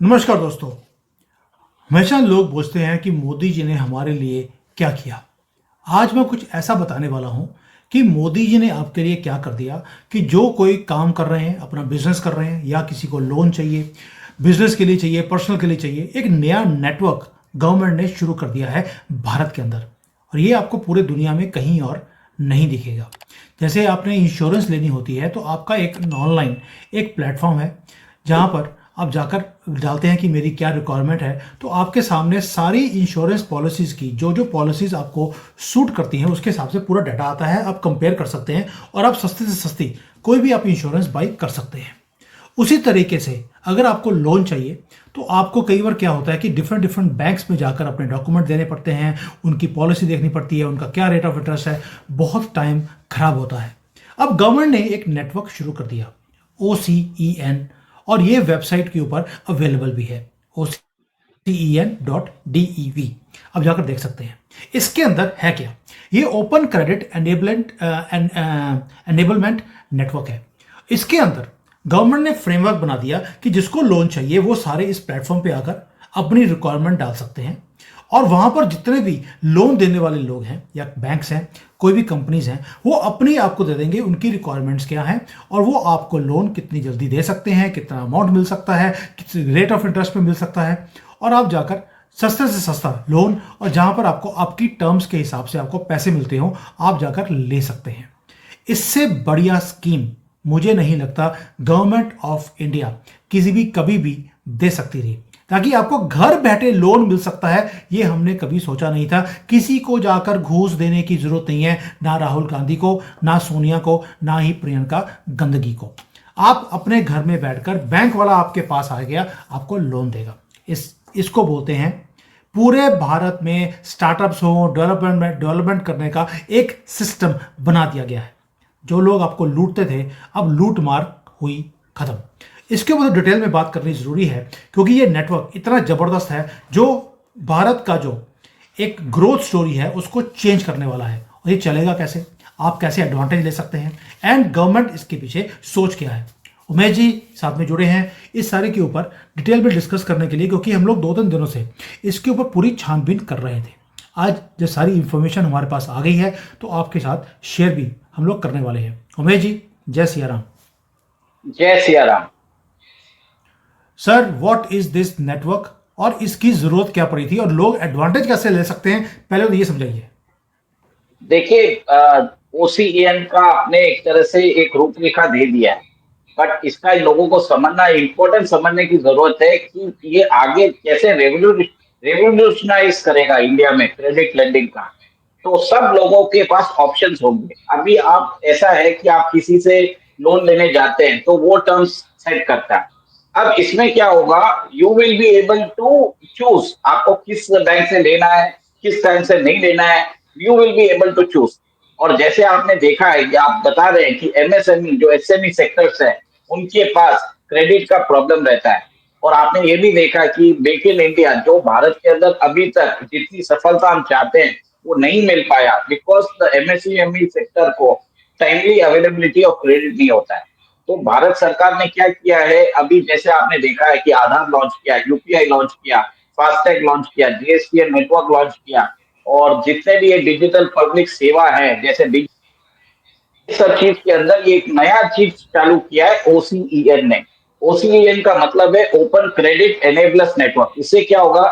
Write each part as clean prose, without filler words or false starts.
नमस्कार दोस्तों। हमेशा लोग पूछते हैं कि मोदी जी ने हमारे लिए क्या किया। आज मैं कुछ ऐसा बताने वाला हूं कि मोदी जी ने आपके लिए क्या कर दिया कि जो कोई काम कर रहे हैं, अपना बिजनेस कर रहे हैं या किसी को लोन चाहिए, बिजनेस के लिए चाहिए, पर्सनल के लिए चाहिए, एक नया नेटवर्क गवर्नमेंट ने शुरू कर दिया है भारत के अंदर। और ये आपको पूरे दुनिया में कहीं और नहीं दिखेगा। जैसे आपने इंश्योरेंस लेनी होती है तो आपका एक ऑनलाइन एक प्लेटफॉर्म है जहाँ पर आप जाकर डालते हैं कि मेरी क्या रिक्वायरमेंट है, तो आपके सामने सारी इंश्योरेंस पॉलिसीज़ की जो जो पॉलिसीज़ आपको सूट करती हैं उसके हिसाब से पूरा डाटा आता है। आप कंपेयर कर सकते हैं और आप सस्ती से सस्ती कोई भी आप इंश्योरेंस बाई कर सकते हैं। उसी तरीके से अगर आपको लोन चाहिए तो आपको कई बार क्या होता है कि डिफरेंट डिफरेंट बैंक्स में जाकर अपने डॉक्यूमेंट देने पड़ते हैं, उनकी पॉलिसी देखनी पड़ती है, उनका क्या रेट ऑफ इंटरेस्ट है, बहुत टाइम खराब होता है। अब गवर्नमेंट ने एक नेटवर्क शुरू कर दिया, OCEN, और ये वेबसाइट के ऊपर अवेलेबल भी है, OCEN.dev। अब जाकर देख सकते हैं इसके अंदर है क्या। ये ओपन क्रेडिट एनेबलमेंट नेटवर्क है। इसके अंदर गवर्नमेंट ने फ्रेमवर्क बना दिया कि जिसको लोन चाहिए वो सारे इस प्लेटफॉर्म पे आकर अपनी रिक्वायरमेंट डाल सकते हैं, और वहां पर जितने भी लोन देने वाले लोग हैं या बैंक्स हैं, कोई भी कंपनीज हैं, वो अपनी आपको दे देंगे उनकी रिक्वायरमेंट्स क्या हैं और वो आपको लोन कितनी जल्दी दे सकते हैं, कितना अमाउंट मिल सकता है, कितने रेट ऑफ इंटरेस्ट पे मिल सकता है, और आप जाकर सस्ते से सस्ता लोन, और जहां पर आपको आपकी टर्म्स के हिसाब से आपको पैसे मिलते हो, आप जाकर ले सकते हैं। इससे बढ़िया स्कीम मुझे नहीं लगता गवर्नमेंट ऑफ इंडिया किसी भी कभी भी दे सकती रही, ताकि आपको घर बैठे लोन मिल सकता है। ये हमने कभी सोचा नहीं था। किसी को जाकर घूस देने की जरूरत नहीं है, ना राहुल गांधी को, ना सोनिया को, ना ही प्रियंका गंदगी को। आप अपने घर में बैठकर बैंक वाला आपके पास आ गया, आपको लोन देगा। इसको बोलते हैं पूरे भारत में स्टार्टअप्स हो, डेवलपमेंट करने का एक सिस्टम बना दिया गया है। जो लोग आपको लूटते थे, अब लूट मार हुई खत्म। इसके ऊपर डिटेल में बात करनी जरूरी है क्योंकि ये नेटवर्क इतना जबरदस्त है जो भारत का जो एक ग्रोथ स्टोरी है उसको चेंज करने वाला है। और ये चलेगा कैसे, आप कैसे एडवांटेज ले सकते हैं, एंड गवर्नमेंट इसके पीछे सोच क्या है। उमेश जी साथ में जुड़े हैं इस सारे के ऊपर डिटेल में डिस्कस करने के लिए, क्योंकि हम लोग 2-3 दिनों से इसके ऊपर पूरी छानबीन कर रहे थे। आज जब सारी इंफॉर्मेशन हमारे पास आ गई है तो आपके साथ शेयर भी हम लोग करने वाले हैं। उमेश जी, जय सिया राम। जय Siya Ram. Sir, what is this network और इसकी जरूरत क्या पड़ी थी और लोग एडवांटेज कैसे ले सकते हैं, पहले तो ये समझाइए। देखिए, ओसीएन का आपने एक तरह से एक रूपरेखा दे दिया है, बट इसका लोगों को समझना, इम्पोर्टेंट समझने की जरूरत है कि ये आगे कैसे रेवोल्यूशनाइज करेगा इंडिया में क्रेडिट लेंडिंग का। तो सब लोगों के पास ऑप्शंस होंगे। अभी आप ऐसा है कि आप किसी से लोन लेने जाते हैं तो वो टर्म्स सेट करता है। अब इसमें क्या होगा, you will be able to choose आपको किस बैंक से लेना है, किस बैंक से नहीं लेना है। You will be able to choose. और जैसे आपने देखा है कि आप बता रहे हैं कि एमएसएमई जो एसएमई सेक्टर्स है उनके पास क्रेडिट का प्रॉब्लम रहता है। और आपने ये भी देखा कि मेक इन इंडिया जो भारत के अंदर अभी तक जितनी सफलता हम चाहते हैं वो नहीं मिल पाया, बिकॉज द एमएसएमई सेक्टर को टाइमली अवेलेबिलिटी ऑफ क्रेडिट नहीं होता है। तो भारत सरकार ने क्या किया है, अभी जैसे आपने देखा है कि आधार लॉन्च किया, यूपीआई लॉन्च किया, फास्टैग लॉन्च किया, जीएसटीएन नेटवर्क लॉन्च किया, और जितने भी ये डिजिटल पब्लिक सेवा है जैसे इस सब चीज के अंदर ये एक नया चीज चालू किया है ओसीईएन ने। ओसीईएन का मतलब है ओपन क्रेडिट एनेबलर्स नेटवर्क। इससे क्या होगा,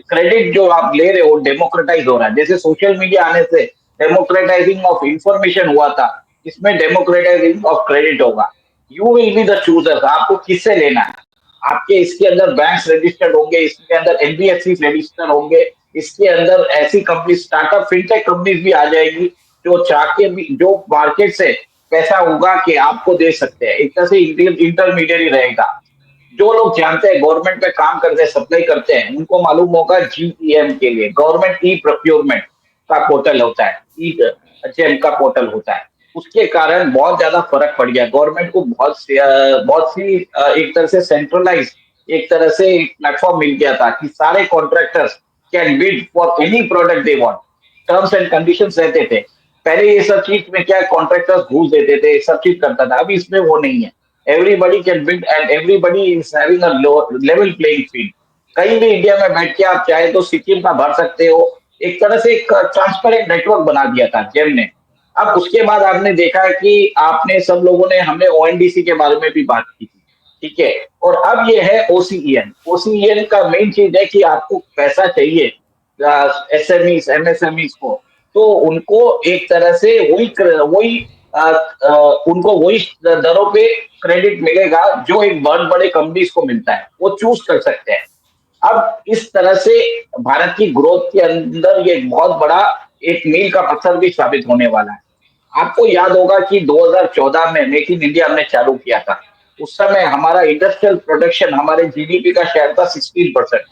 क्रेडिट जो आप ले रहे हो डेमोक्रेटाइज हो रहा है। जैसे सोशल मीडिया आने से डेमोक्रेटाइजिंग ऑफ इंफॉर्मेशन हुआ था, इसमें डेमोक्रेटाइजिंग ऑफ क्रेडिट होगा। You will be the chooser, आपको किससे लेना है। आपके इसके अंदर बैंक्स रजिस्टर्ड होंगे, इसके अंदर एनबीएफसी रजिस्टर्ड होंगे, इसके अंदर ऐसी कंपनी स्टार्टअप फिनटेक कंपनीज भी आ जाएगी जो चाह के भी जो मार्केट से पैसा उगा के आपको दे सकते हैं। एक तरह से इंटरमीडियरी रहेगा। जो लोग जानते हैं गवर्नमेंट में काम करते हैं, सप्लाई करते हैं, उनको मालूम होगा जीईएम के लिए गवर्नमेंट ई प्रोक्योरमेंट का पोर्टल होता है, ई जेम का पोर्टल होता है। उसके कारण बहुत ज्यादा फर्क पड़ गया गवर्नमेंट को। बहुत सी एक तरह से सेंट्रलाइज एक तरह से एक प्लेटफॉर्म मिल गया था कि सारे contractors can bid for any product they want. Terms and conditions रहते थे। पहले ये सब चीज में क्या कॉन्ट्रैक्टर्स घूस देते थे, सब चीज करता था। अभी इसमें वो नहीं है। Everybody can bid and everybody is having a level playing field. कहीं भी इंडिया में बैठ के आप चाहे तो सिक्किम का भर सकते हो। एक तरह से एक ट्रांसपेरेंट नेटवर्क बना दिया था जेम ने। अब उसके बाद आपने देखा है कि आपने सब लोगों ने हमने ओएनडीसी के बारे में भी बात की थी, ठीक है। और अब ये है ओसीईएन। ओसीईएन का मेन चीज है कि आपको पैसा चाहिए एसएमईस एमएसएमईस को, तो उनको एक तरह से वही वही उनको वही दरों पे क्रेडिट मिलेगा जो एक बहुत बड़े कंपनीज को मिलता है, वो चूज कर सकते हैं। अब इस तरह से भारत की ग्रोथ के अंदर ये एक बहुत बड़ा एक मील का पत्थर भी साबित होने वाला है। आपको याद होगा कि 2014 में मेक इन इंडिया हमने चालू किया था। उस समय हमारा इंडस्ट्रियल प्रोडक्शन हमारे जीडीपी का शेयर था 16%।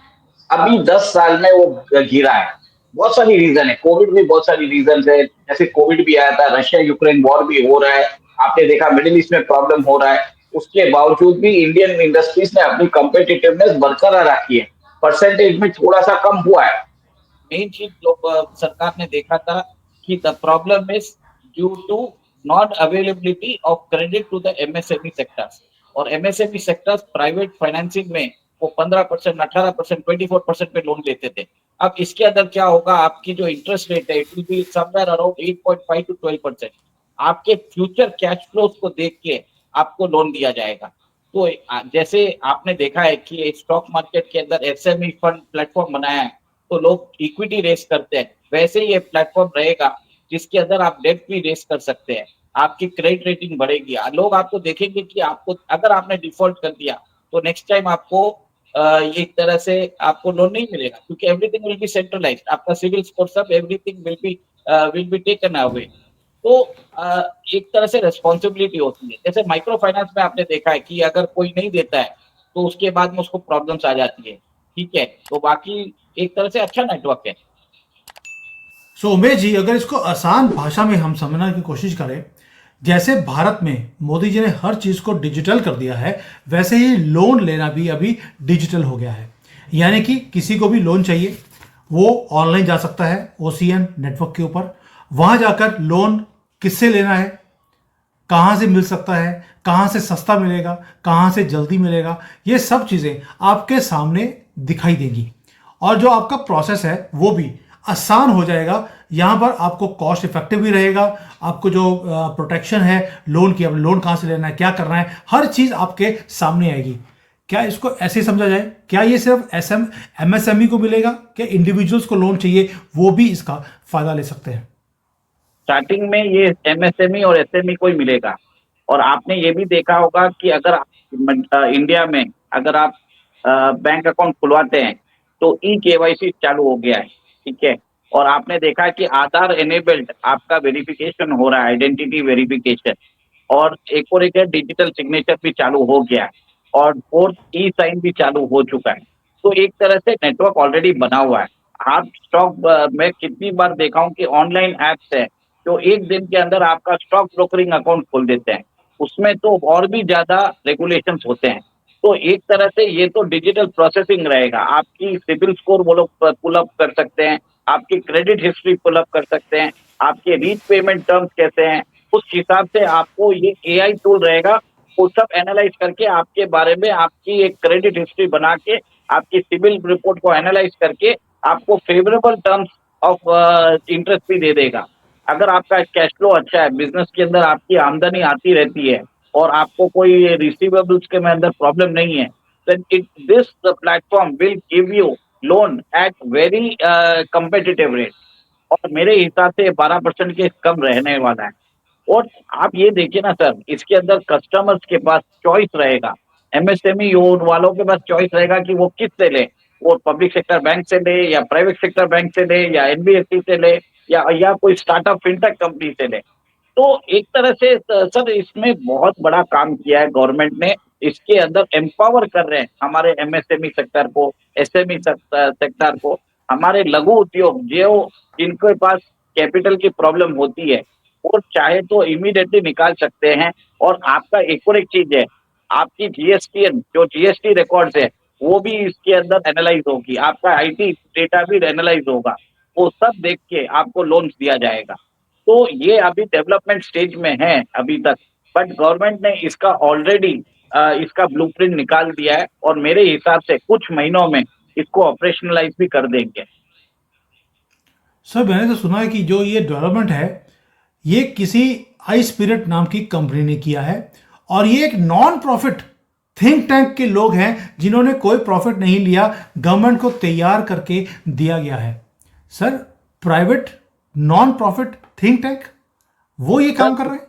अभी 10 साल में वो गिरा है। बहुत सारी रीजन है, कोविड भी बहुत सारी रीजन है, जैसे कोविड भी आया था, रशिया यूक्रेन वॉर भी हो रहा है, आपने देखा मिडिल ईस्ट में प्रॉब्लम हो रहा है। उसके बावजूद भी इंडियन इंडस्ट्रीज ने अपनी कम्पिटिटिवनेस बरकरार रखी है। परसेंटेज में थोड़ा सा कम हुआ है। मेन चीज लोग सरकार ने देखा था कि the problem is due to non availability of credit to the MSME sectors. और एमएसएमई सेक्टर्स प्राइवेट फाइनेंसिंग में वो 15%, 18%, 24% पे लोन लेते थे। अब इसके अंदर क्या होगा, आपकी जो इंटरेस्ट रेट है it will be somewhere around 8.5 to 12%। आपके फ्यूचर कैश फ्लोज को देख के आपको लोन दिया जाएगा। तो जैसे आपने देखा है कि स्टॉक मार्केट के अंदर एसएमई फंड प्लेटफॉर्म बनाया है, तो लोग इक्विटी रेस करते हैं, वैसे ही ये प्लेटफॉर्म रहेगा जिसके अंदर आप डेट भी रेस कर सकते हैं। आपकी क्रेडिट रेटिंग बढ़ेगी, लोग आपको देखेंगे कि आपको अगर आपने डिफॉल्ट कर दिया तो नेक्स्ट टाइम आपको ये एक तरह से आपको लोन नहीं मिलेगा, क्योंकि एवरीथिंग विल बी सेंट्रलाइज्ड, आपका सिविल स्कोर सब everything will be taken away. तो एक तरह से रिस्पॉन्सिबिलिटी होती है। जैसे माइक्रो फाइनेंस में आपने देखा है कि अगर कोई नहीं देता है तो उसके बाद में उसको प्रॉब्लम्स आ जाती है, ठीक है। तो बाकी एक तरह से अच्छा नेटवर्क है। सो उमेश जी, अगर इसको आसान भाषा में हम समझने की कोशिश करें, जैसे भारत में मोदी जी ने हर चीज़ को डिजिटल कर दिया है, वैसे ही लोन लेना भी अभी डिजिटल हो गया है। यानी कि किसी को भी लोन चाहिए, वो ऑनलाइन जा सकता है ओसीएन नेटवर्क के ऊपर। वहाँ जाकर लोन किससे लेना है, कहाँ से मिल सकता है, कहाँ से सस्ता मिलेगा, कहाँ से जल्दी मिलेगा, ये सब चीज़ें आपके सामने दिखाई देंगी। और जो आपका प्रोसेस है वो भी आसान हो जाएगा। यहाँ पर आपको कॉस्ट इफेक्टिव भी रहेगा। आपको जो प्रोटेक्शन है लोन की, अब लोन कहाँ से लेना है, क्या करना है, हर चीज़ आपके सामने आएगी। क्या इसको ऐसे ही समझा जाए? क्या ये सिर्फ एमएसएमई को मिलेगा? क्या इंडिविजुअल्स को लोन चाहिए वो भी इसका फायदा ले सकते हैं? स्टार्टिंग में ये एमएसएमई और एसएमई को ही मिलेगा। और आपने ये भी देखा होगा कि अगर इंडिया में अगर आप बैंक अकाउंट खुलवाते हैं तो ई केवाईसी चालू हो गया है, ठीक है। और आपने देखा है कि आधार एनेबल्ड आपका वेरिफिकेशन हो रहा है, आइडेंटिटी वेरिफिकेशन। और एक है डिजिटल सिग्नेचर भी चालू हो गया है। और फोर्थ ई साइन भी चालू हो चुका है। तो एक तरह से नेटवर्क ऑलरेडी बना हुआ है। आप स्टॉक मैं कितनी बार देखा हूं कि ऑनलाइन एप्स है जो एक दिन के अंदर आपका स्टॉक ब्रोकरिंग अकाउंट खोल देते हैं। उसमें तो और भी ज्यादा रेगुलेशंस होते हैं। तो एक तरह से ये तो डिजिटल प्रोसेसिंग रहेगा। आपकी सिबिल स्कोर वो लोग पुल अप कर सकते हैं, आपकी क्रेडिट हिस्ट्री पुल अप कर सकते हैं, आपके रीच पेमेंट टर्म्स कैसे हैं, उस हिसाब से आपको ये एआई टूल रहेगा। वो सब एनालाइज करके आपके बारे में आपकी एक क्रेडिट हिस्ट्री बना के आपकी सिबिल रिपोर्ट को एनालाइज करके आपको फेवरेबल टर्म्स ऑफ इंटरेस्ट भी दे देगा। अगर आपका कैश फ्लो अच्छा है, बिजनेस के अंदर आपकी आमदनी आती रहती है और आपको कोई रिसीवेबल्स के में अंदर प्रॉब्लम नहीं है, then this the platform will give you loan at very competitive rate। और मेरे हिसाब से 12% के कम रहने वाला है। और आप ये देखिए ना सर, इसके अंदर कस्टमर्स के पास चॉइस रहेगा। एमएसएमई वालों के पास चॉइस रहेगा कि वो किससे ले, वो पब्लिक सेक्टर बैंक से ले या प्राइवेट सेक्टर बैंक से ले या एनबीएफसी से ले या कोई स्टार्टअप फिनटेक कंपनी से ले। तो एक तरह से सर इसमें बहुत बड़ा काम किया है गवर्नमेंट ने। इसके अंदर एम्पावर कर रहे हैं हमारे एमएसएमई सेक्टर को, एसएमई सेक्टर को, हमारे लघु उद्योग जो जिनके पास कैपिटल की प्रॉब्लम होती है वो चाहे तो इमीडिएटली निकाल सकते हैं। और आपका एक और एक चीज है, आपकी जीएसटीएन जो जीएसटी रिकॉर्ड्स है वो भी इसके अंदर एनालाइज होगी, आपका आईटी डेटा भी एनालाइज होगा। वो सब देख के आपको लोन्स दिया जाएगा। तो ये अभी डेवलपमेंट स्टेज में है अभी तक। बट गवर्नमेंट ने इसका ऑलरेडी इसका ब्लूप्रिंट निकाल दिया है और मेरे हिसाब से कुछ महीनों में इसको ऑपरेशनलाइज भी कर देंगे। सर मैंने तो सुना है कि जो ये डेवलपमेंट है ये किसी आई स्पिरिट नाम की कंपनी ने किया है, और ये एक नॉन प्रॉफिट थिंक टैंक के लोग हैं जिन्होंने कोई प्रॉफिट नहीं लिया, गवर्नमेंट को तैयार करके दिया गया है। Sir private non profit think tank वो ये काम सर कर रहे हैं?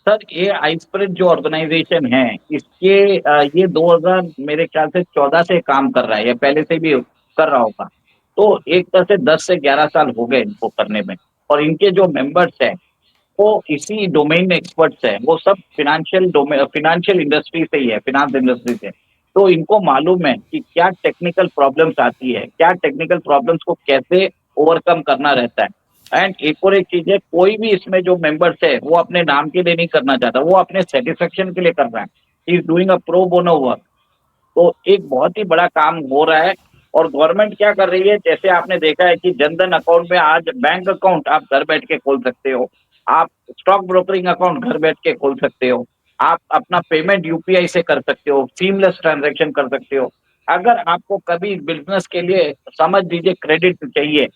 सर ये आइस्प्रेड जो ऑर्गेनाइजेशन है इसके ये 2000 मेरे ख्याल से 14 से काम कर रहा है या पहले से भी कर रहा होगा। तो एक तरह से 10 से 11 साल हो गए इनको करने में। और इनके जो मेंबर्स हैं वो इसी डोमेन एक्सपर्ट्स हैं, वो सब फिनेंशियल इंडस्ट्री से ही है, फिनांस इंडस्ट्री से। तो इनको मालूम है कि क्या टेक्निकल प्रॉब्लम्स आती है, क्या टेक्निकल प्रॉब्लम्स को कैसे ओवरकम करना रहता है। एंड एक और एक चीज है, कोई भी इसमें जो मेंबर्स है वो अपने नाम के लिए नहीं करना चाहता, वो अपने सेटिस्फेक्शन के लिए कर रहा है। He is doing a pro bono work. तो एक बहुत ही बड़ा काम हो रहा है। और गवर्नमेंट क्या कर रही है, जैसे आपने देखा है कि जनधन अकाउंट में आज बैंक अकाउंट आप घर बैठ के खोल सकते हो, आप स्टॉक ब्रोकरिंग अकाउंट घर बैठ के खोल सकते हो, आप अपना पेमेंट यूपीआई से कर सकते हो, सीमलेस ट्रांजैक्शन कर सकते हो। अगर आपको कभी बिजनेस के लिए समझ लीजिए क्रेडिट चाहिए,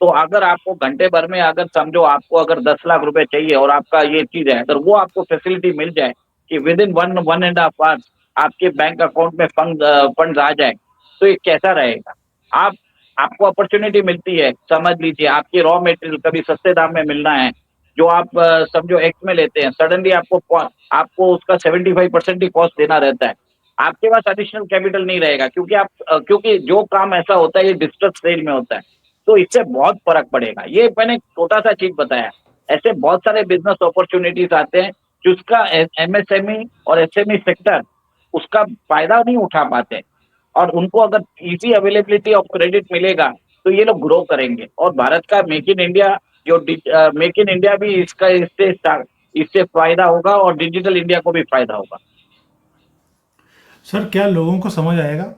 तो अगर आपको घंटे भर में अगर समझो आपको अगर 10 लाख रुपए चाहिए और आपका ये चीज है, अगर वो आपको फैसिलिटी मिल जाए कि विद इन 1.5 आवर्स आपके बैंक अकाउंट में फंड आ जाए, तो ये कैसा रहेगा। आप आपको अपॉर्चुनिटी मिलती है, समझ लीजिए आपकी रॉ मटेरियल कभी सस्ते दाम में मिलना है, जो आप समझो एक्स में लेते हैं, सडनली आपको उसका 75% ही कॉस्ट देना रहता है। आपके पास एडिशनल कैपिटल नहीं रहेगा, क्योंकि क्योंकि जो काम ऐसा होता है ये डिस्ट्रेस सेल में होता है। तो इससे बहुत फर्क पड़ेगा। ये मैंने एक छोटा सा चीज बताया, ऐसे बहुत सारे बिजनेस अपॉर्चुनिटीज आते हैं जिसका एमएसएमई और एसएमई सेक्टर उसका फायदा नहीं उठा पाते, और उनको अगर इजी अवेलेबिलिटी ऑफ क्रेडिट मिलेगा तो ये लोग ग्रो करेंगे। और भारत का मेक इन इंडिया जो मेक इन इंडिया भी इसका इससे फायदा होगा और डिजिटल इंडिया को भी फायदा होगा। सर क्या लोगों को समझ आएगा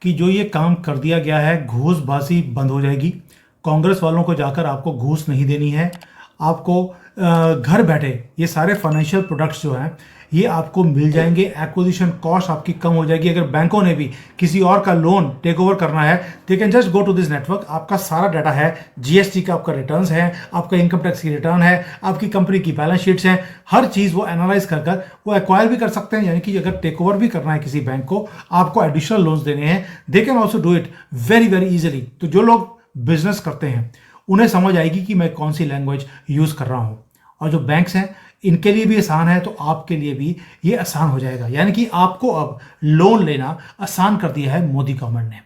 कि जो ये काम कर दिया गया है घूसबाजी बंद हो जाएगी? कांग्रेस वालों को जाकर आपको घूस नहीं देनी है, आपको घर बैठे ये सारे फाइनेंशियल प्रोडक्ट्स जो हैं ये आपको मिल जाएंगे, एक्विजिशन कॉस्ट आपकी कम हो जाएगी। अगर बैंकों ने भी किसी और का लोन टेक ओवर करना है, they can just go to this network, आपका सारा डाटा है, जीएसटी का आपका रिटर्न्स है, आपका इनकम टैक्स की रिटर्न है, आपकी कंपनी की बैलेंस शीट्स हैं, हर चीज़ वो एनालाइज कर कर वो एक्वायर भी कर सकते हैं। यानी कि अगर टेक ओवर भी करना है किसी बैंक को, आपको एडिशनल लोन्स देने हैं, they can also do it very very easily. तो जो लोग बिजनेस करते हैं उन्हें समझ आएगी कि मैं कौन सी लैंग्वेज यूज़ कर रहा हूँ, और जो बैंक्स हैं इनके लिए भी आसान है तो आपके लिए भी ये आसान हो जाएगा। यानी कि आपको अब लोन लेना आसान कर दिया है मोदी गवर्नमेंट ने।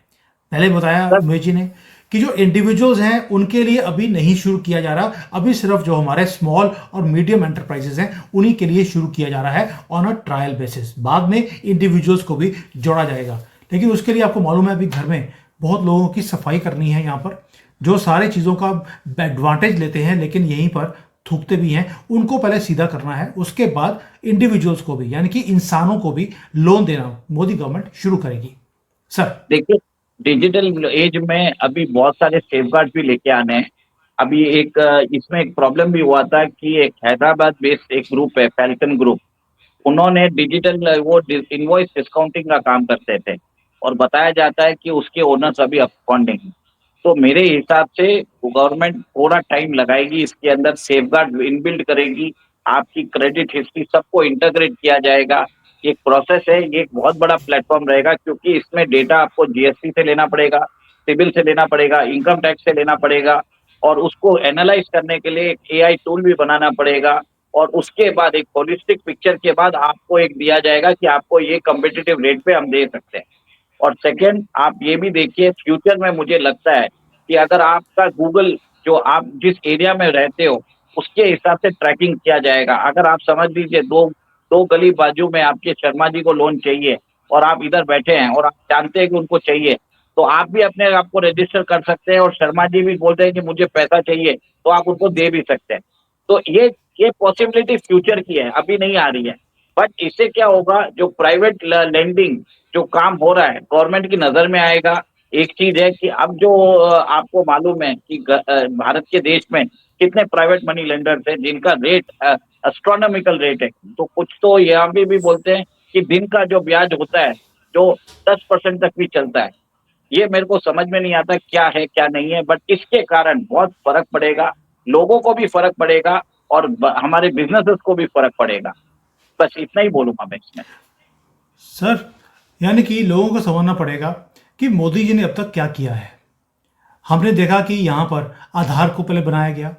पहले बताया सर उमेश जी ने कि जो इंडिविजुअल्स हैं उनके लिए अभी नहीं शुरू किया जा रहा, अभी सिर्फ जो हमारे स्मॉल और मीडियम एंटरप्राइजेस हैं उन्हीं के लिए शुरू किया जा रहा है ऑन अ ट्रायल बेसिस। बाद में इंडिविजुअल्स को भी जोड़ा जाएगा, लेकिन उसके लिए आपको मालूम है अभी घर में बहुत लोगों की सफाई करनी है। यहाँ पर जो सारे चीज़ों का एडवांटेज लेते हैं लेकिन यहीं पर थूकते भी हैं, उनको पहले सीधा करना है, उसके बाद इंडिविजुअल्स को भी यानी कि इंसानों को भी लोन देना मोदी गवर्नमेंट शुरू करेगी। सर देखिए, डिजिटल एज में अभी बहुत सारे सेफगार्ड भी लेके आने हैं। अभी इसमें एक प्रॉब्लम भी हुआ था कि एक हैदराबाद बेस्ड एक ग्रुप है, फैल्कन ग्रुप। उन्होंने डिजिटल वो इनवॉइस डिस्काउंटिंग का काम करते थे, और बताया जाता है कि उसके ओनर्स अभी अपकॉन्डिंग हैं। तो मेरे हिसाब से गवर्नमेंट थोड़ा टाइम लगाएगी, इसके अंदर सेफगार्ड इनबिल्ड करेगी, आपकी क्रेडिट हिस्ट्री सबको इंटीग्रेट किया जाएगा। एक प्रोसेस है, ये एक बहुत बड़ा प्लेटफॉर्म रहेगा, क्योंकि इसमें डेटा आपको जीएसटी से लेना पड़ेगा, सिविल से लेना पड़ेगा, इनकम टैक्स से लेना पड़ेगा, और उसको एनालाइज करने के लिए एक एआई टूल भी बनाना पड़ेगा। और उसके बाद एक होलिस्टिक पिक्चर के बाद आपको एक दिया जाएगा कि आपको ये कम्पिटिटिव रेट पे हम दे सकते हैं। और सेकंड, आप ये भी देखिए फ्यूचर में मुझे लगता है कि अगर आपका गूगल जो आप जिस एरिया में रहते हो उसके हिसाब से ट्रैकिंग किया जाएगा। अगर आप समझ लीजिए दो दो गली बाजू में आपके शर्मा जी को लोन चाहिए, और आप इधर बैठे हैं और आप जानते हैं कि उनको चाहिए, तो आप भी अपने आप को रजिस्टर कर सकते हैं, और शर्मा जी भी बोलते हैं कि मुझे पैसा चाहिए, तो आप उनको दे भी सकते हैं। तो ये पॉसिबिलिटी फ्यूचर की है, अभी नहीं आ रही है। बट इससे क्या होगा, जो प्राइवेट लेंडिंग जो काम हो रहा है गवर्नमेंट की नजर में आएगा। एक चीज है कि अब जो आपको मालूम है कि भारत के देश में कितने प्राइवेट मनी लेंडर्स हैं जिनका रेट एस्ट्रोनॉमिकल रेट है। तो कुछ तो यहाँ पे भी बोलते हैं कि दिन का जो ब्याज होता है, जो 10% तक भी चलता है। ये मेरे को समझ में नहीं आता क्या है क्या नहीं है, बट इसके कारण बहुत फर्क पड़ेगा, लोगों को भी फर्क पड़ेगा और हमारे बिजनेसेस को भी फर्क पड़ेगा। बस इतना ही बोलूंगा मैं इसमें। सर, यानी कि लोगों को समझना पड़ेगा कि मोदी जी ने अब तक क्या किया है। हमने देखा कि यहाँ पर आधार को पहले बनाया गया,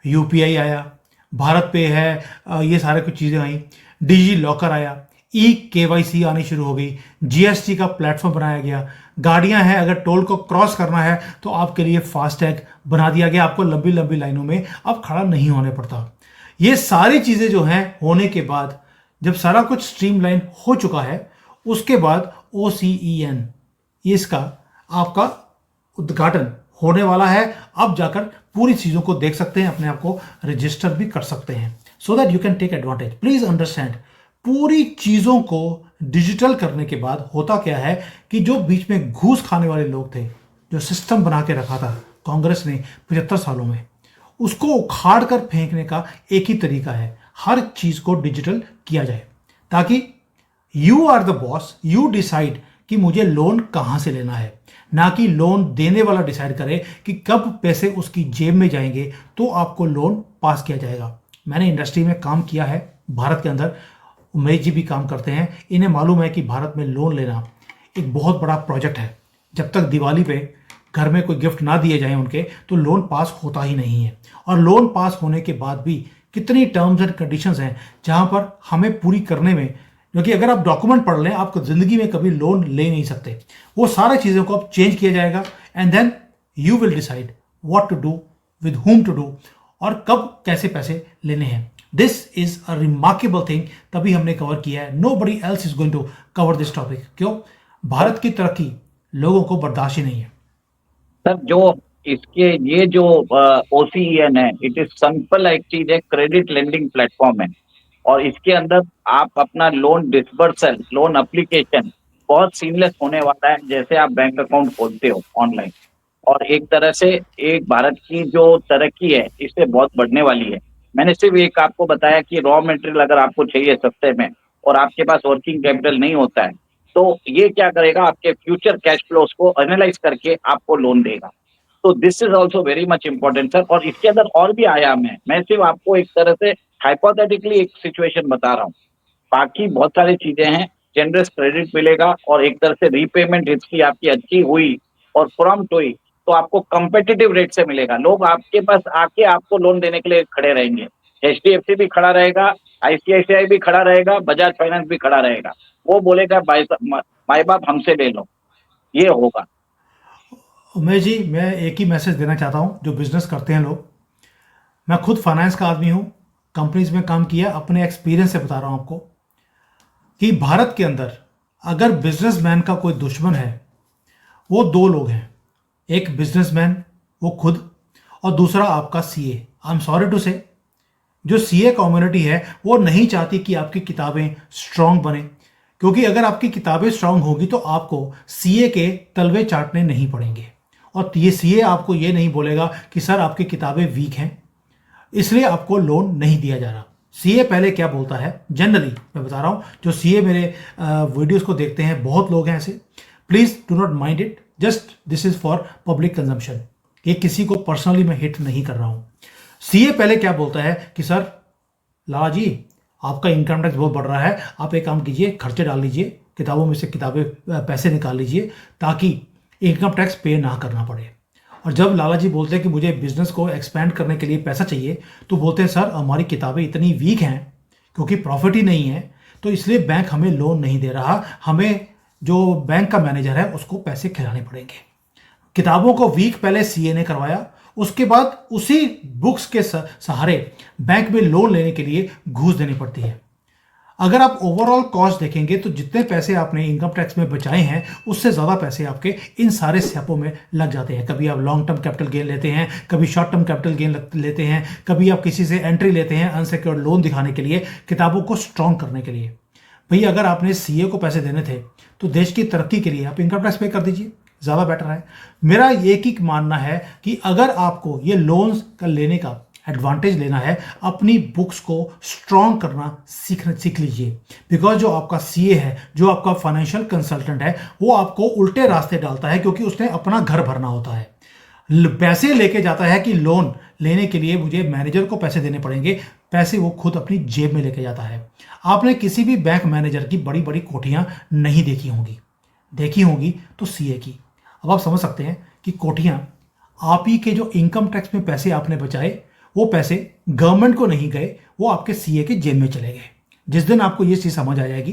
यूपीआई आया, भारत पे है, ये सारे कुछ चीज़ें आई, डिजी लॉकर आया, ई केवाईसी आनी शुरू हो गई, जीएसटी का प्लेटफॉर्म बनाया गया, गाड़ियां हैं अगर टोल को क्रॉस करना है तो आपके लिए फास्टैग बना दिया गया, आपको लंबी लंबी लाइनों में अब खड़ा नहीं होने पड़ता। ये सारी चीज़ें जो हैं होने के बाद, जब सारा कुछ स्ट्रीमलाइन हो चुका है, उसके बाद OCEN इसका आपका उद्घाटन होने वाला है। अब जाकर पूरी चीज़ों को देख सकते हैं, अपने आप को रजिस्टर भी कर सकते हैं, so that you can take advantage. Please understand, पूरी चीज़ों को डिजिटल करने के बाद होता क्या है कि जो बीच में घूस खाने वाले लोग थे, जो सिस्टम बना के रखा था कांग्रेस ने 75 सालों में, उसको उखाड़ कर फेंकने का एक ही तरीका है, हर चीज़ को डिजिटल किया जाए, ताकि you are the boss, you decide कि मुझे लोन कहाँ से लेना है, ना कि लोन देने वाला डिसाइड करे कि कब पैसे उसकी जेब में जाएंगे तो आपको लोन पास किया जाएगा। मैंने इंडस्ट्री में काम किया है भारत के अंदर, उमेश जी भी काम करते हैं, इन्हें मालूम है कि भारत में लोन लेना एक बहुत बड़ा प्रोजेक्ट है। जब तक दिवाली पे घर में कोई गिफ्ट ना दिए जाएं उनके, तो लोन पास होता ही नहीं है। और लोन पास होने के बाद भी कितनी टर्म्स एंड कंडीशंस हैं जहां पर हमें पूरी करने में, क्योंकि अगर आप डॉक्यूमेंट पढ़ लें, आपको ज़िंदगी में कभी लोन ले नहीं सकते। वो सारी चीज़ों को अब चेंज किया जाएगा, and then you will decide what to do, with whom to do, और कब कैसे पैसे लेने हैं। This is a remarkable thing, तभी हमने कवर किया है। Nobody else is going to cover this topic. क्यों? भारत की तरक्की लोगों को बर्दाश्त ही नहीं है। सर, जो इसके ये जो OCEN है, इट इज सिंपल एक चीज है, क्रेडिट लेंडिंग प्लेटफॉर्म है। और इसके अंदर आप अपना लोन डिसबर्सल, लोन एप्लीकेशन बहुत सीमलेस होने वाला है, जैसे आप बैंक अकाउंट खोलते हो ऑनलाइन। और एक तरह से एक भारत की जो तरक्की है इससे बहुत बढ़ने वाली है। मैंने सिर्फ एक आपको बताया कि रॉ मटेरियल अगर आपको चाहिए सस्ते में और आपके पास वर्किंग कैपिटल नहीं होता है, तो ये क्या करेगा, आपके फ्यूचर कैश फ्लोस को एनालाइज करके आपको लोन देगा। तो this is also very much important sir. और इसके अंदर और भी आयाम है, मैं सिर्फ आपको एक तरह से हाइपोथेटिकली एक सिचुएशन बता रहा हूँ, बाकी बहुत सारी चीजें हैं। जनरस क्रेडिट मिलेगा और एक तरह से रीपेमेंट हिस्ट्री आपकी अच्छी हुई और प्रॉम्प्ट हुई तो आपको कंपेटिटिव रेट से मिलेगा। लोग आपके पास आके आपको लोन देने के लिए खड़े रहेंगे। HDFC भी खड़ा रहेगा, ICICI भी खड़ा रहेगा, बजाज फाइनेंस भी खड़ा रहेगा। वो बोलेगा भाई माई बाप हमसे ले लो, ये होगा। उमेश जी, मैं एक ही मैसेज देना चाहता हूँ जो बिजनेस करते हैं लोग। मैं खुद फाइनेंस का आदमी हूँ, कंपनीज में काम किया, अपने एक्सपीरियंस से बता रहा हूँ आपको कि भारत के अंदर अगर बिजनेसमैन का कोई दुश्मन है, वो दो लोग हैं। एक बिजनेसमैन, वो खुद, और दूसरा आपका CA। I am sorry to say, जो CA कम्युनिटी है वो नहीं चाहती कि आपकी किताबें स्ट्रांग बने, क्योंकि अगर आपकी किताबें स्ट्रांग होगी तो आपको CA के तलवे चाटने नहीं पड़ेंगे। और ये CA आपको ये नहीं बोलेगा कि सर आपकी किताबें वीक हैं, इसलिए आपको लोन नहीं दिया जा रहा। CA पहले क्या बोलता है, जनरली मैं बता रहा हूँ, जो CA मेरे वीडियोस को देखते हैं, बहुत लोग हैं ऐसे, please do not mind it, just this is for public consumption. ये किसी को पर्सनली मैं हिट नहीं कर रहा हूँ। CA पहले क्या बोलता है कि सर लाला जी, आपका इनकम टैक्स बहुत बढ़ रहा है, आप एक काम कीजिए, खर्चे डाल लीजिए, किताबों में से किताबें पैसे निकाल लीजिए ताकि इनकम टैक्स पे ना करना पड़े। और जब लाला जी बोलते हैं कि मुझे बिजनेस को एक्सपेंड करने के लिए पैसा चाहिए, तो बोलते हैं सर हमारी किताबें इतनी वीक हैं क्योंकि प्रॉफिट ही नहीं है, तो इसलिए बैंक हमें लोन नहीं दे रहा, हमें जो बैंक का मैनेजर है उसको पैसे खिलाने पड़ेंगे। किताबों को वीक पहले CA ने करवाया, उसके बाद उसी बुक्स के सहारे बैंक में लोन लेने के लिए घूस देनी पड़ती है। अगर आप ओवरऑल कॉस्ट देखेंगे तो जितने पैसे आपने इनकम टैक्स में बचाए हैं, उससे ज़्यादा पैसे आपके इन सारे स्टेपों में लग जाते हैं। कभी आप लॉन्ग टर्म कैपिटल गेन लेते हैं, कभी शॉर्ट टर्म कैपिटल गेन लेते हैं, कभी आप किसी से एंट्री लेते हैं अनसिक्योर्ड लोन दिखाने के लिए, किताबों को स्ट्रॉन्ग करने के लिए। भैया अगर आपने CA को पैसे देने थे तो देश की तरक्की के लिए आप इनकम टैक्स पे कर दीजिए, ज़्यादा बेटर है। मेरा एक ही मानना है कि अगर आपको ये लोन्स का लेने का एडवांटेज लेना है, अपनी बुक्स को स्ट्रॉन्ग करना सीख लीजिए। बिकॉज जो आपका सीए है, जो आपका फाइनेंशियल कंसल्टेंट है, वो आपको उल्टे रास्ते डालता है, क्योंकि उसने अपना घर भरना होता है। पैसे लेके जाता है कि लोन लेने के लिए मुझे मैनेजर को पैसे देने पड़ेंगे, पैसे वो खुद अपनी जेब में लेके जाता है। आपने किसी भी बैंक मैनेजर की बड़ी बड़ी कोठियां नहीं देखी होंगी तो सीए की। अब आप समझ सकते हैं कि कोठियां, आप ही के जो इनकम टैक्स में पैसे आपने बचाए, वो पैसे गवर्नमेंट को नहीं गए, वो आपके सीए के जेब में चले गए। जिस दिन आपको ये चीज़ समझ आ जाएगी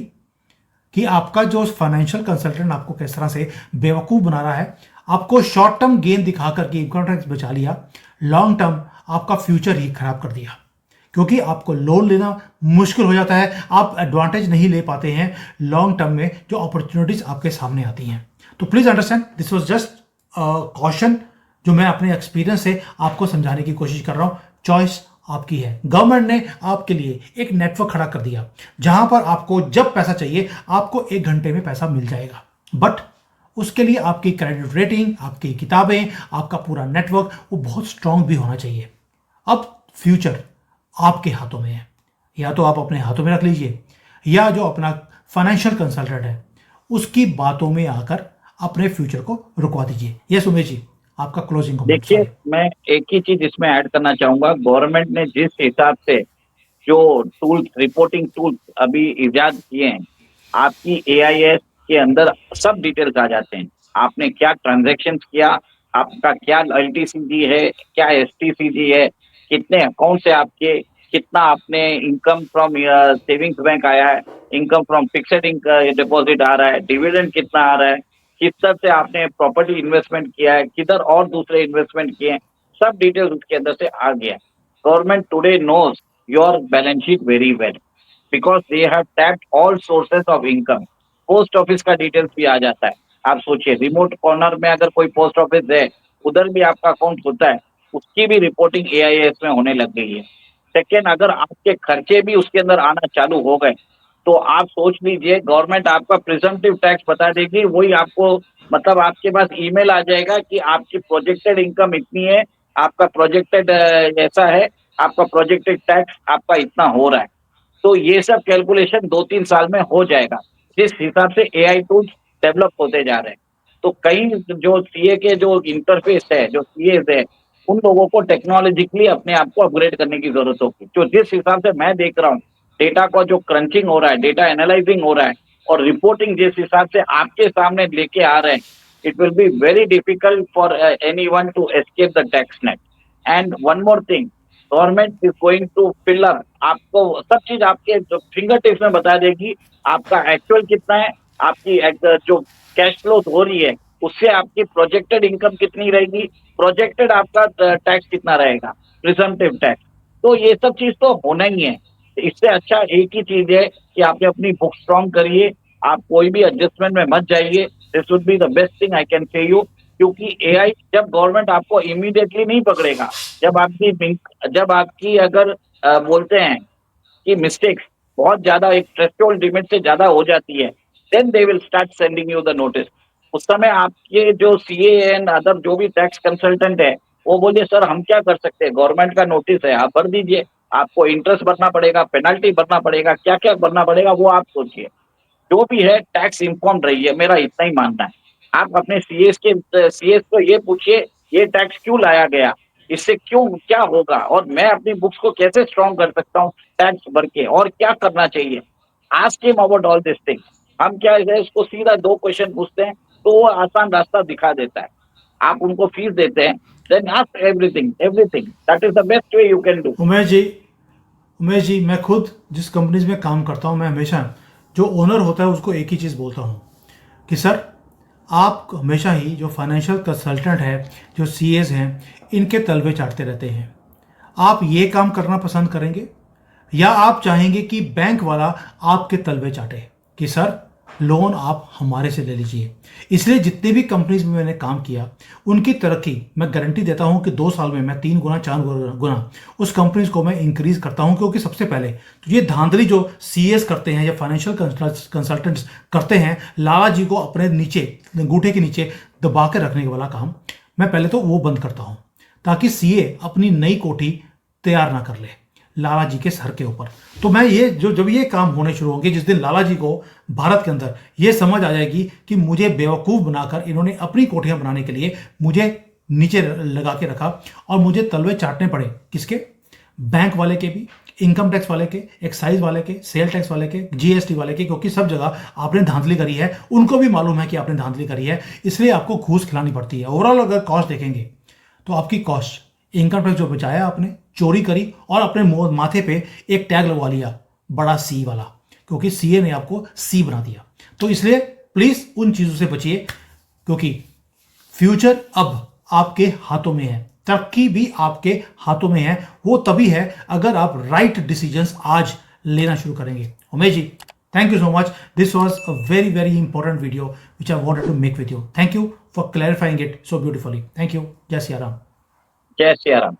कि आपका जो फाइनेंशियल कंसल्टेंट आपको किस तरह से बेवकूफ़ बना रहा है, आपको शॉर्ट टर्म गेन दिखा करके इनकम टैक्स बचा लिया, लॉन्ग टर्म आपका फ्यूचर ही खराब कर दिया। क्योंकि आपको लोन लेना मुश्किल हो जाता है, आप एडवांटेज नहीं ले पाते हैं लॉन्ग टर्म में जो अपॉर्चुनिटीज आपके सामने आती हैं। तो please understand, this was just caution जो मैं अपने एक्सपीरियंस से आपको समझाने की कोशिश कर रहा हूं। चॉइस आपकी है। गवर्नमेंट ने आपके लिए एक नेटवर्क खड़ा कर दिया जहां पर आपको जब पैसा चाहिए आपको 1 घंटे में पैसा मिल जाएगा, बट उसके लिए आपकी क्रेडिट रेटिंग, आपकी किताबें, आपका पूरा नेटवर्क वो बहुत स्ट्रांग भी होना चाहिए। अब फ्यूचर आपके हाथों में है, या तो आप अपने हाथों में रख लीजिए, या जो अपना फाइनेंशियल कंसल्टेंट है उसकी बातों में आकर अपने फ्यूचर को रुकवा दीजिए। यस उमेश जी, आपका क्लोजिंग कमेंट। देखिए, मैं एक ही चीज इसमें ऐड करना चाहूंगा। गवर्नमेंट ने जिस हिसाब से जो टूल्स, रिपोर्टिंग टूल्स अभी इजाद किए हैं, आपकी एआईएस के अंदर सब डिटेल्स आ जाते हैं। आपने क्या ट्रांजैक्शन किया, आपका क्या एलटीसीडी है, क्या एसटीसीडी है, कितने अकाउंट से आपके, कितना आपने इनकम फ्रॉम सेविंग्स बैंक आया है, इनकम फ्रॉम फिक्सेड डिपॉजिट आ रहा है, डिविडेंड कितना आ रहा है, किस तरह से आपने प्रॉपर्टी इन्वेस्टमेंट किया है, किधर और दूसरे इन्वेस्टमेंट किए हैं, सब डिटेल्स उसके अंदर से आ गया। Government today knows your balance sheet very well because they have tapped all sources of income. Post office का डिटेल्स भी आ जाता है। आप सोचिए, रिमोट कॉर्नर में अगर कोई पोस्ट ऑफिस है, उधर भी आपका अकाउंट होता है, उसकी भी रिपोर्टिंग एआईएस में होने लग गई है। सेकेंड, अगर आपके खर्चे भी उसके अंदर आना चालू हो गए तो आप सोच लीजिए, गवर्नमेंट आपका प्रिजम्पटिव टैक्स बता देगी, वही आपको, मतलब आपके पास ईमेल आ जाएगा कि आपकी प्रोजेक्टेड इनकम इतनी है, आपका प्रोजेक्टेड ऐसा है, आपका प्रोजेक्टेड टैक्स आपका इतना हो रहा है। तो ये सब कैलकुलेशन 2-3 साल में हो जाएगा, जिस हिसाब से एआई टूल्स डेवलप होते जा रहे हैं। तो कई जो सीए के जो इंटरफेस है, जो सीए है, उन लोगों को टेक्नोलॉजिकली अपने आप को अपग्रेड करने की जरूरत होगी। तो जिस हिसाब से मैं देख रहा हूँ, डेटा का जो क्रंचिंग हो रहा है, डेटा एनालाइजिंग हो रहा है, और रिपोर्टिंग जिस हिसाब से आपके सामने लेके आ रहे हैं, it will be very difficult for anyone to escape the tax net. And one more thing, government is going to fill up, आपको सब चीज आपके फिंगर टिप्स में बता देगी, आपका एक्चुअल कितना है, आपकी जो कैश फ्लो हो रही है उससे आपकी प्रोजेक्टेड इनकम कितनी रहेगी, प्रोजेक्टेड आपका टैक्स कितना रहेगा, प्रिजम्पटिव टैक्स। तो ये सब चीज तो होना ही है। इससे अच्छा एक ही चीज है कि आप अपनी बुक स्ट्रॉन्ग करिए, आप कोई भी एडजस्टमेंट में मत जाइए। This would be the best thing I can say you. क्योंकि एआई, जब गवर्नमेंट आपको इमीडिएटली नहीं पकड़ेगा, जब आपकी अगर बोलते हैं कि मिस्टेक्स बहुत ज्यादा, एक थ्रेशोल्ड लिमिट से ज्यादा हो जाती है, then they will start sending you the notice. उस समय आपके जो सीए एंड अदर जो भी टैक्स कंसल्टेंट है, वो बोलिए सर हम क्या कर सकते हैं, गवर्नमेंट का नोटिस है, आप भर दीजिए, आपको इंटरेस्ट भरना पड़ेगा, पेनल्टी भरना पड़ेगा, क्या क्या भरना पड़ेगा वो आप सोचिए। जो भी है टैक्स इन्फॉर्म रहिए, मेरा इतना ही मानना है। आप अपने सीएस को ये पूछिए, ये टैक्स क्यों लाया गया, इससे क्यों क्या होगा, और मैं अपनी बुक्स को कैसे स्ट्रॉन्ग कर सकता हूँ टैक्स भर के, और क्या करना चाहिए। Ask him about all this thing. हम क्या है, उसको सीधा 2 क्वेश्चन पूछते हैं तो वो आसान रास्ता दिखा देता है। आप उनको फीस देते हैं, then ask everything, that is the best way you can do. Umesh ji, मैं खुद जिस कंपनीज में काम करता हूँ, मैं हमेशा जो ओनर होता है उसको एक ही चीज़ बोलता हूँ कि सर आप हमेशा ही जो फाइनेंशियल कंसल्टेंट है, जो सीएस हैं, इनके तलवे चाटते रहते हैं। आप ये काम करना पसंद करेंगे या आप चाहेंगे कि बैंक वाला आपके तलवे चाटे कि सर लोन आप हमारे से ले लीजिए। इसलिए जितनी भी कंपनीज में मैंने काम किया, उनकी तरक्की मैं गारंटी देता हूं कि 2 साल में मैं 3 गुना 4 गुना उस कंपनीज को मैं इंक्रीज करता हूं। क्योंकि सबसे पहले तो ये धांधली जो सीएस करते हैं या फाइनेंशियल कंसल्टेंट्स करते हैं, लाला जी को अपने नीचे, अंगूठे के नीचे दबा के रखने वाला काम, मैं पहले तो वो बंद करता हूं, ताकि सीए अपनी नई कोठी तैयार ना कर ले लाला जी के सर के ऊपर। तो मैं ये जब ये काम होने शुरू होंगे, जिस दिन लाला जी को भारत के अंदर ये समझ आ जाएगी कि मुझे बेवकूफ़ बनाकर इन्होंने अपनी कोठियां बनाने के लिए मुझे नीचे लगा के रखा और मुझे तलवे चाटने पड़े, किसके? बैंक वाले के भी, इनकम टैक्स वाले के, एक्साइज वाले के, सेल टैक्स वाले के, जीएसटी वाले के, क्योंकि सब जगह आपने धांधली करी है, उनको भी मालूम है कि आपने धांधली करी है, इसलिए आपको घूस खिलानी पड़ती है। ओवरऑल अगर कॉस्ट देखेंगे तो आपकी कॉस्ट, इनकम टैक्स जो बचाया आपने, चोरी करी और अपने माथे पे एक टैग लगवा लिया बड़ा सी वाला, क्योंकि सीए ने आपको सी बना दिया। तो इसलिए प्लीज उन चीजों से बचिए, क्योंकि फ्यूचर अब आपके हाथों में है, तरक्की भी आपके हाथों में है। वो तभी है अगर आप राइट डिसीजंस आज लेना शुरू करेंगे। Umesh ji, thank you so much. This was a very, very important video which I wanted to make with you. Thank you for clarifying it so beautifully. Thank you. Jai Siya Ram. जय सिया राम।